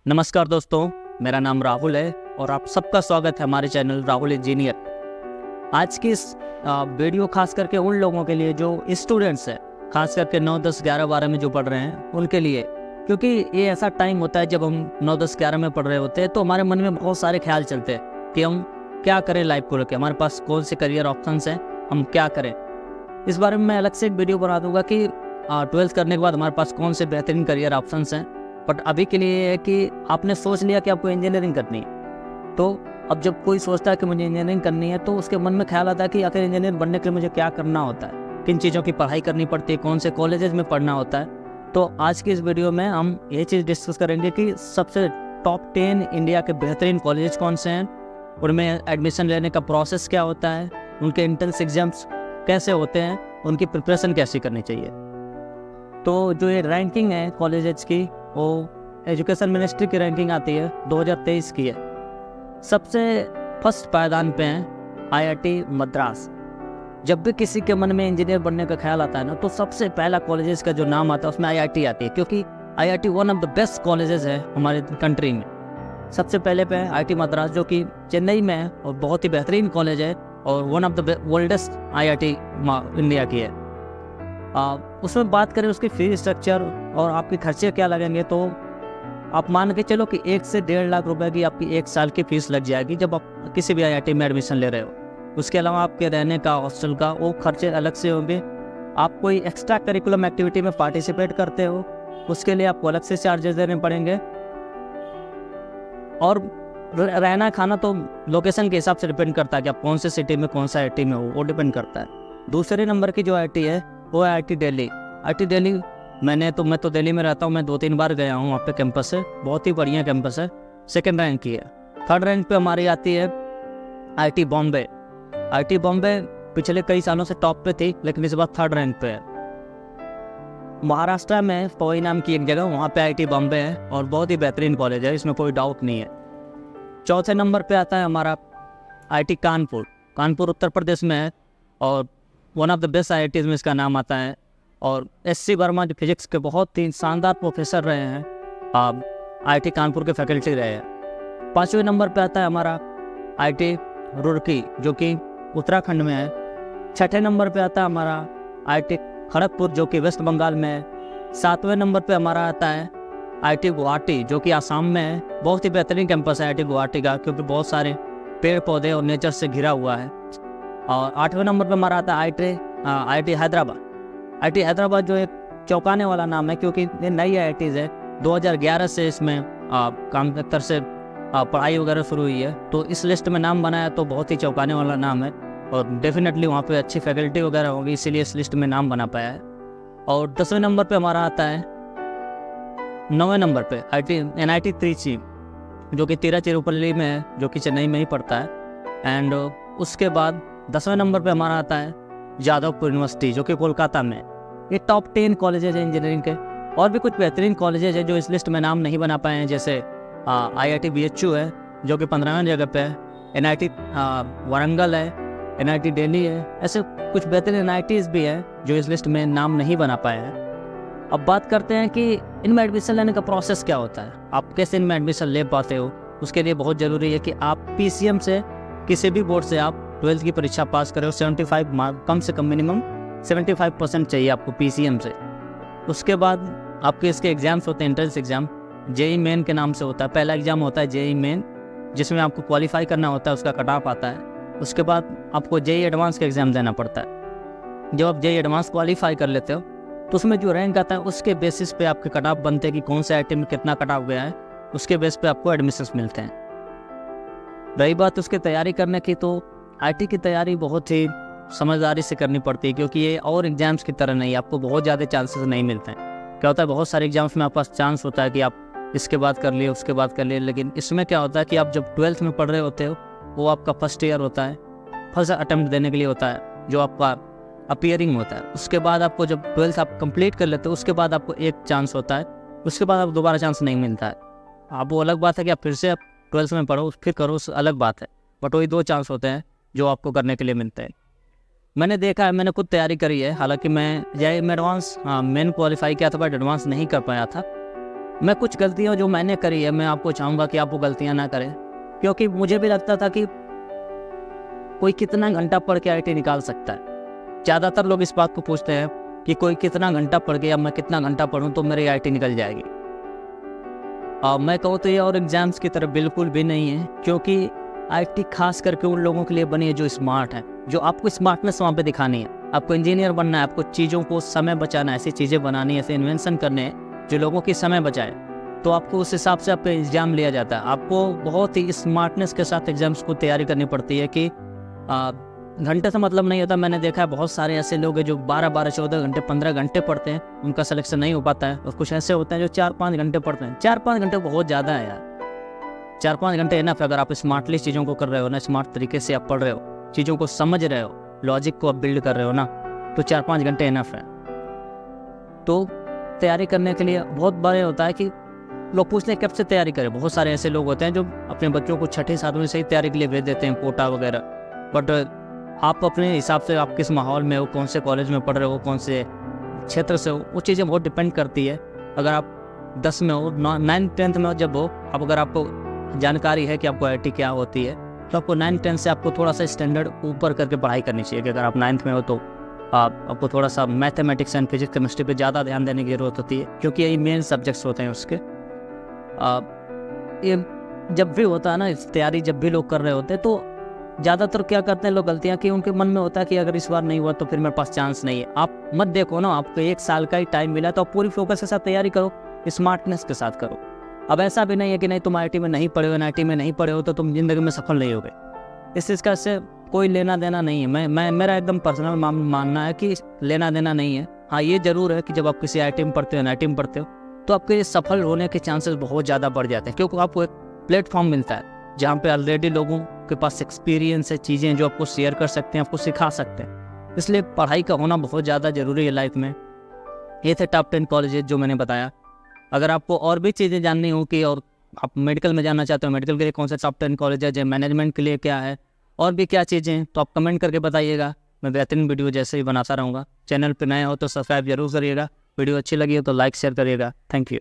नमस्कार दोस्तों, मेरा नाम राहुल है और आप सबका स्वागत है हमारे चैनल राहुल इंजीनियर। आज की इस वीडियो खास करके उन लोगों के लिए जो स्टूडेंट्स हैं, खास करके 9, 10, 11, 12 में जो पढ़ रहे हैं उनके लिए, क्योंकि ये ऐसा टाइम होता है जब हम 9, 10, 11 में पढ़ रहे होते हैं तो हमारे मन में बहुत सारे ख्याल चलते हैं कि हम क्या करें लाइफ को लेकर, हमारे पास कौन से करियर ऑप्शंस हैं, हम क्या करें। इस बारे में मैं अलग से एक वीडियो बना दूंगा कि 12th करने के बाद हमारे पास कौन से बेहतरीन करियर ऑप्शंस हैं। बट अभी के लिए ये है कि आपने सोच लिया कि आपको इंजीनियरिंग करनी है, तो अब जब कोई सोचता है कि मुझे इंजीनियरिंग करनी है तो उसके मन में ख्याल आता है कि आखिर इंजीनियर बनने के लिए मुझे क्या करना होता है, किन चीज़ों की पढ़ाई करनी पड़ती है, कौन से कॉलेजेस में पढ़ना होता है। तो आज की इस वीडियो में हम ये चीज़ डिस्कस करेंगे कि सबसे टॉप 10 इंडिया के बेहतरीन कॉलेज कौन से हैं, उनमें एडमिशन लेने का प्रोसेस क्या होता है, उनके एंट्रेंस एग्जाम्स कैसे होते हैं, उनकी प्रिपरेशन कैसी करनी चाहिए। तो जो ये रैंकिंग है कॉलेजेस की, वो एजुकेशन मिनिस्ट्री की रैंकिंग आती है, 2023 की है। सबसे फर्स्ट पायदान पे हैं आईआईटी मद्रास। जब भी किसी के मन में इंजीनियर बनने का ख्याल आता है ना, तो सबसे पहला कॉलेजेस का जो नाम आता है उसमें आईआईटी आती है, क्योंकि IIT one of the best colleges है हमारे कंट्री में। सबसे पहले पे है आईआईटी मद्रास, जो कि चेन्नई में है और बहुत ही बेहतरीन कॉलेज है और one of the oldest IIT India की है। उसमें बात करें उसकी फीस स्ट्रक्चर और आपके खर्चे क्या लगेंगे, तो आप मान के चलो कि 1 से 1.5 लाख रुपए की आपकी 1 साल की फीस लग जाएगी जब आप किसी भी आईआईटी में एडमिशन ले रहे हो। उसके अलावा आपके रहने का, हॉस्टल का, वो खर्चे अलग से होंगे। आप कोई एक्स्ट्रा करिकुलम एक्टिविटी में पार्टिसिपेट करते हो, उसके लिए आपको अलग से चार्जेस देने पड़ेंगे। और रहना खाना तो लोकेशन के हिसाब से डिपेंड करता है कि आप कौन से सिटी में, कौन सा आईआईटी में हो, वो डिपेंड करता है। दूसरे नंबर की जो आईआईटी है वो है आईआईटी दिल्ली। आईआईटी दिल्ली मैं तो दिल्ली में रहता हूँ, मैं 2-3 बार गया हूँ वहाँ पे। कैंपस है, बहुत ही बढ़िया कैंपस है, 2nd रैंक की है। 3rd रैंक पे हमारी आती है आईआईटी बॉम्बे। आईआईटी बॉम्बे पिछले कई सालों से टॉप पे थी, लेकिन इस बार 3rd रैंक पे है। महाराष्ट्र में पवई नाम की एक जगह, वहाँ पे आईआईटी बॉम्बे है और बहुत ही बेहतरीन कॉलेज है, इसमें कोई डाउट नहीं है। 4थे नंबर पे आता है हमारा आईआईटी कानपुर। कानपुर उत्तर प्रदेश में है और one of the best IITs में इसका नाम आता है। और एससी वर्मा जो फिजिक्स के बहुत ही शानदार प्रोफेसर रहे हैं, आईआईटी कानपुर के फैकल्टी रहे हैं। 5वें नंबर पे आता है हमारा आईआईटी रुड़की, जो कि उत्तराखंड में है। 6ठे नंबर पे आता है हमारा आईआईटी खड़गपुर, जो कि वेस्ट बंगाल में है। 7वें नंबर पे हमारा आता है आईआईटी गुवाहाटी, जो कि आसाम में है। बहुत ही बेहतरीन कैंपस है आईआईटी गुवाहाटी का, क्योंकि बहुत सारे पेड़ पौधे और नेचर से घिरा हुआ है। और 8वें नंबर पे हमारा आता है आईआईटी हैदराबाद। आईआईटी हैदराबाद जो एक चौंकाने वाला नाम है, क्योंकि ये नई आईआईटीज़ है, 2011 से इसमें काम तरह से पढ़ाई वगैरह शुरू हुई है, तो इस लिस्ट में नाम बनाया तो बहुत ही चौंकाने वाला नाम है। और डेफिनेटली वहाँ पे अच्छी फैकल्टी वगैरह होगी, इसीलिए इस लिस्ट में नाम बना पाया है। और 10वें नंबर पे हमारा आता है, 9वें नंबर पे एनआईटी त्रिची, जो कि तिरुचिरापल्ली में है, जो कि चेन्नई में ही पड़ता है। एंड उसके बाद 10वें नंबर पे हमारा आता है जादवपुर यूनिवर्सिटी, जो कि कोलकाता में। ये टॉप 10 कॉलेजेज हैं इंजीनियरिंग के। और भी कुछ बेहतरीन कॉलेजेज हैं जो इस लिस्ट में नाम नहीं बना पाए हैं, जैसे आईआईटी बीएचयू है, जो कि 15वें जगह पे है। एनआईटी वारंगल है, एनआईटी दिल्ली है। ऐसे कुछ बेहतरीन एनआईटीज़ भी हैं जो इस लिस्ट में नाम नहीं बना पाए हैं। अब बात करते हैं कि इनमें एडमिशन लेने का प्रोसेस क्या होता है, आप कैसे इनमें एडमिशन ले पाते हो। उसके लिए बहुत ज़रूरी है कि आप पीसीएम से, किसी भी बोर्ड से आप 12th की परीक्षा पास करें। 75 मार्क, कम से कम मिनिमम 75% चाहिए आपको पीसीएम से। उसके बाद आपके इसके एग्जाम्स होते हैं, एंट्रेंस एग्जाम जेई मेन के नाम से होता है। पहला एग्जाम होता है जेई मेन, जिसमें आपको क्वालिफाई करना होता है, उसका कट ऑफ आता है। उसके बाद आपको जेई एडवांस का एग्ज़ाम देना पड़ता है। जब आप जेई एडवांस क्वालिफाई कर लेते हो तो उसमें जो रैंक आता है उसके बेसिस पे आपके कट ऑफ बनते हैं कि कौन से आईआईटी में कितना कट ऑफ गया है, उसके बेस पे आपको एडमिशन्स मिलते हैं। रही बात उसकी तैयारी करने की, तो आईआईटी की तैयारी बहुत ही समझदारी से करनी पड़ती है, क्योंकि ये और एग्जाम्स की तरह नहीं, आपको बहुत ज़्यादा चांसेस नहीं मिलते हैं। क्या होता है, बहुत सारे एग्जाम्स में आपके पास चांस होता है कि आप इसके बाद कर लिए, उसके बाद कर लिए, लेकिन इसमें क्या होता है कि आप जब 12th में पढ़ रहे होते हो, वो आपका फर्स्ट ईयर होता है, फर्स्ट अटैम्प्ट देने के लिए होता है, जो आपका अपीयरिंग होता है। उसके बाद आपको जब 12th आप कंप्लीट कर लेते हो, उसके बाद आपको एक चांस होता है, उसके बाद आपको दोबारा चांस नहीं मिलता है। आप वो अलग बात है कि आप फिर से 12th में पढ़ो फिर करो, उस अलग बात है, बट वही 2 चांस होते हैं जो आपको करने के लिए मिलते हैं। मैंने देखा है, मैंने खुद तैयारी करी है, हालांकि मैं एडवांस मेन क्वालिफाई किया था बट एडवांस नहीं कर पाया था। मैं कुछ गलतियाँ जो मैंने करी है, मैं आपको चाहूँगा कि आप वो गलतियाँ ना करें, क्योंकि मुझे भी लगता था कि कोई कितना घंटा पढ़ के IIT निकाल सकता है। ज़्यादातर लोग इस बात को पूछते हैं कि कोई कितना घंटा पढ़ के, या मैं कितना घंटा पढ़ूँ तो मेरी IIT निकल जाएगी। मैं कहूँ तो ये और एग्ज़ाम्स की तरह बिल्कुल भी नहीं है, क्योंकि IIT खास करके उन लोगों के लिए बनी है जो स्मार्ट हैं, जो आपको स्मार्टनेस वहाँ पे दिखानी है। आपको इंजीनियर बनना है, आपको चीज़ों को समय बचाना है, ऐसी चीज़ें बनानी है, ऐसे इन्वेंशन करने हैं जो लोगों की समय बचाए, तो आपको उस हिसाब से आपका एग्ज़ाम लिया जाता है। आपको बहुत ही स्मार्टनेस के साथ एग्ज़ाम्स को तैयारी करनी पड़ती है कि घंटे से मतलब नहीं होता। मैंने देखा है बहुत सारे ऐसे लोग हैं जो 12-12, 14 घंटे, 15 घंटे पढ़ते हैं, उनका सिलेक्शन नहीं हो पाता है। और कुछ ऐसे होते हैं जो 4-5 घंटे पढ़ते हैं। 4-5 घंटे बहुत ज़्यादा है यार। 4-5 घंटे इनफ है अगर आप स्मार्टली चीज़ों को कर रहे हो ना, स्मार्ट तरीके से आप पढ़ रहे हो, चीज़ों को समझ रहे हो, लॉजिक को आप बिल्ड कर रहे हो ना, तो 4-5 घंटे इनफ है। तो तैयारी करने के लिए बहुत बार होता है कि लोग पूछते हैं कब से तैयारी करें। बहुत सारे ऐसे लोग होते हैं जो अपने बच्चों को 6ठी 7वीं से ही तैयारी के लिए भेज देते हैं, कोटा वगैरह। बट आप अपने हिसाब से आप किस माहौल में हो, कौन से कॉलेज में पढ़ रहे हो, कौन से क्षेत्र से हो, वो चीज़ें बहुत डिपेंड करती है। अगर आप 10 में हो, 9th 10th में जब हो, अब अगर आपको जानकारी है कि आपको IIT क्या होती है, तो आपको 9th 10th से आपको थोड़ा सा स्टैंडर्ड ऊपर करके पढ़ाई करनी चाहिए। कि अगर आप 9th में हो तो आपको थोड़ा सा मैथमेटिक्स एंड फिजिक्स केमिस्ट्री पे ज़्यादा ध्यान देने की ज़रूरत होती है, क्योंकि यही मेन सब्जेक्ट्स होते हैं उसके। ये जब भी होता है ना, तैयारी जब भी लोग कर रहे होते हैं, तो ज़्यादातर क्या करते हैं लोग गलतियाँ कि उनके मन में होता है कि अगर इस बार नहीं हुआ तो फिर मेरे पास चांस नहीं है। आप मत देखो ना, आपको 1 साल का ही टाइम मिला, तो आप पूरी फोकस के साथ तैयारी करो, स्मार्टनेस के साथ करो। अब ऐसा भी नहीं है कि नहीं तुम IIT में नहीं पढ़े हो, NIT में नहीं पढ़े हो तो तुम ज़िंदगी में सफल नहीं हो गए। इस चीज़ का इससे कोई लेना देना नहीं है। मेरा एकदम पर्सनल मानना है कि लेना देना नहीं है। हाँ, ये ज़रूर है कि जब आप किसी IIT में पढ़ते हो, NIT में पढ़ते हो, तो आपके सफल होने के चांसेस बहुत ज़्यादा बढ़ जाते हैं, क्योंकि आपको एक प्लेटफॉर्म मिलता है जहाँ पे ऑलरेडी लोगों के पास एक्सपीरियंस है, चीज़ें जो आपको शेयर कर सकते हैं, आपको सिखा सकते हैं। इसलिए पढ़ाई का होना बहुत ज़्यादा ज़रूरी है लाइफ में। ये थे टॉप 10 कॉलेजेस जो मैंने बताया। अगर आपको और भी चीज़ें जाननी हो कि और आप मेडिकल में जाना चाहते हो, मेडिकल के लिए कौन सा टॉप 10 कॉलेज है, मैनेजमेंट के लिए क्या है, और भी क्या चीज़ें हैं, तो आप कमेंट करके बताइएगा। मैं बेहतरीन वीडियो जैसे ही बनाता रहूँगा। चैनल पर नए हो तो सब्सक्राइब जरूर करिएगा। वीडियो अच्छी लगी हो तो लाइक शेयर करिएगा। Thank you.